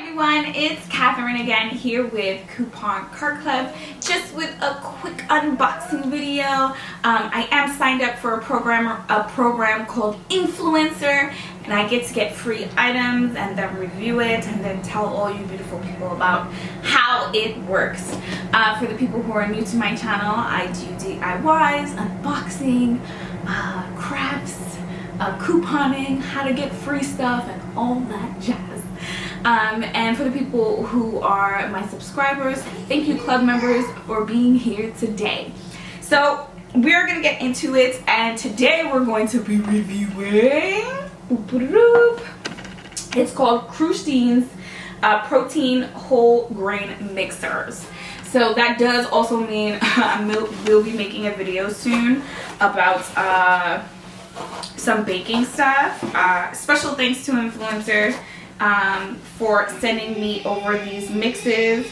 everyone, it's Catherine again here with Coupon Card Club, just with a quick unboxing video. I am signed up for a program called InFluencer, and I get to get free items and then review it and then tell all you beautiful people about how it works. For the people who are new to my channel, I do DIYs, unboxing, crafts, couponing, how to get free stuff, and all that jazz. And for the people who are my subscribers, thank you club members for being here today. So we're gonna get into it, and today we're going to be reviewing, it's called Croutine's protein whole grain mixers. So that does also mean we'll be making a video soon about some baking stuff. Special thanks to InFluencer for sending me over these mixes.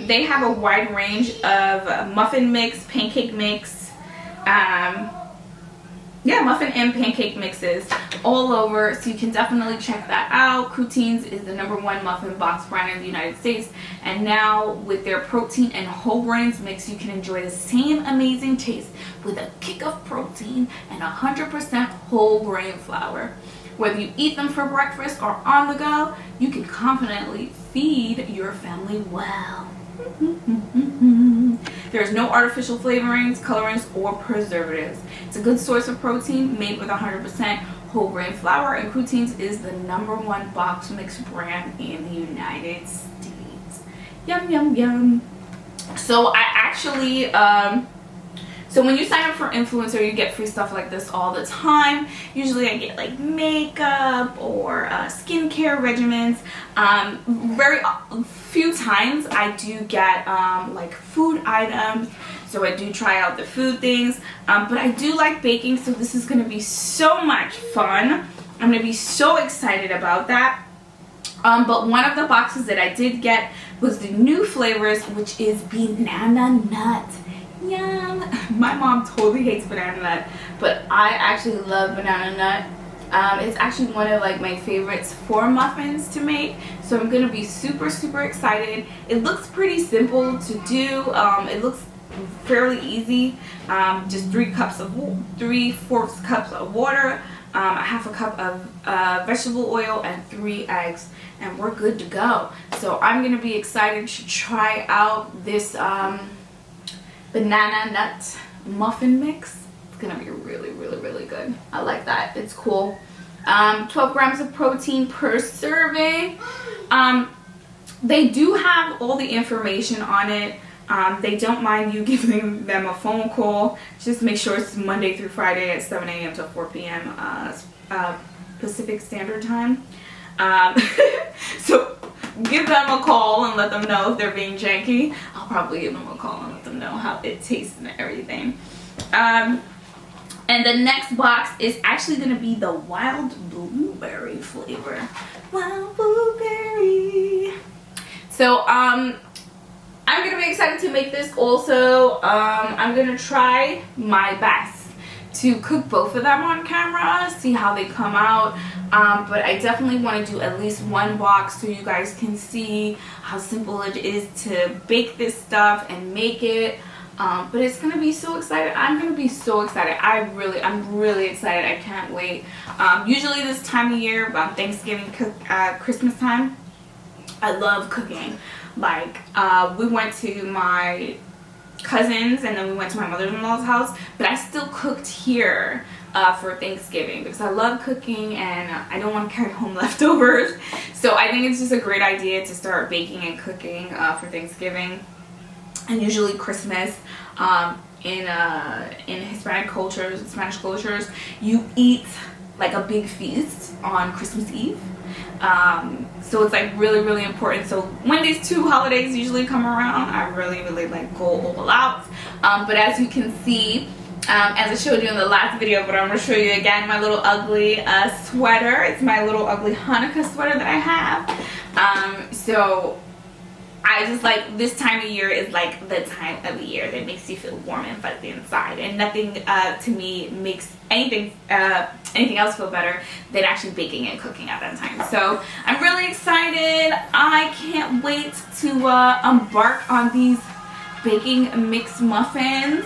They have a wide range of muffin mix, pancake mix, muffin and pancake mixes all over, so you can definitely check that out. Croutine's is the #1 muffin box brand in the United States, and now with their protein and whole grains mix, you can enjoy the same amazing taste with a kick of protein and 100% whole grain flour. Whether you eat them for breakfast or on the go, you can confidently feed your family well. There's no artificial flavorings, colorants, or preservatives. It's a good source of protein made with 100% whole grain flour, and Croutine's is the #1 box mix brand in the United States. Yum, yum, yum. So I actually, so when you sign up for InFluencer, you get free stuff like this all the time. Usually I get like makeup or skincare regimens. Very few times I do get like food items, so I do try out the food things. But I do like baking, so this is going to be so much fun. I'm going to be so excited about that. But one of the boxes that I did get was the new flavors, which is banana nut. Yum. My mom totally hates banana nut, but I actually love banana nut. It's actually one of like my favorites for muffins to make, so I'm gonna be super excited. It looks pretty simple to do. It looks fairly easy. Just 3/4 cups of water, a half a cup of vegetable oil, and 3 eggs, and we're good to go. So I'm gonna be excited to try out this banana nut muffin mix. It's gonna be really good. I like that. It's cool. 12 grams of protein per serving. They do have all the information on it. They don't mind you giving them a phone call. Just make sure it's Monday through Friday at 7 a.m. to 4 p.m. Pacific Standard Time. So give them a call and let them know if they're being janky. I'll probably give them a call and let them know how it tastes and everything. And the next box is actually going to be the wild blueberry flavor. Wild blueberry. So I'm going to be excited to make this also. I'm going to try my best to cook both of them on camera, see how they come out. But I definitely want to do at least one box so you guys can see how simple it is to bake this stuff and make it. But it's gonna be so excited. I'm gonna be so excited. I'm really excited. I can't wait. Usually this time of year, Thanksgiving, Christmas time, I love cooking. Like we went to my cousins and then we went to my mother-in-law's house, but I still cooked here for Thanksgiving because I love cooking and I don't want to carry home leftovers. So I think it's just a great idea to start baking and cooking for Thanksgiving. And usually Christmas, in Hispanic cultures, Spanish cultures, you eat like a big feast on Christmas Eve. So it's like really important. So when these two holidays usually come around, I really like go all out. But as you can see, as I showed you in the last video, but I'm going to show you again my little ugly sweater. It's my little ugly Hanukkah sweater that I have. So I just like this time of year is like the time of the year that makes you feel warm and fuzzy inside, and nothing to me makes anything else feel better than actually baking and cooking at that time. So I'm really excited. I can't wait to embark on these baking mixed muffins.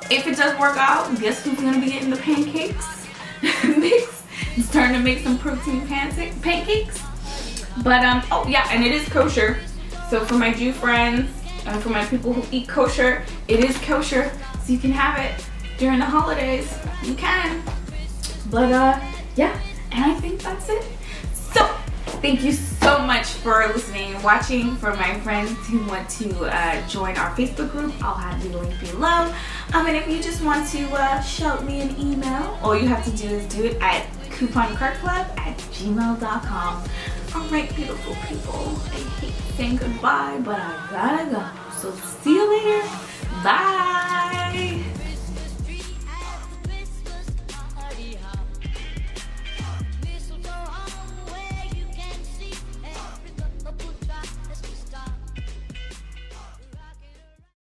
If it does work out, guess who's gonna be getting the pancakes mix? I'm starting to make some protein pancakes. But oh yeah, and it is kosher. So for my Jew friends and for my people who eat kosher, it is kosher. So you can have it during the holidays. You can. But yeah, and I think that's it. So thank you so much for listening and watching. For my friends who want to join our Facebook group, I'll have the link below. And if you just want to shout me an email, all you have to do is do it at couponcartclub@gmail.com. Alright, beautiful people, I hate saying goodbye, but I gotta go. So see you later. Bye.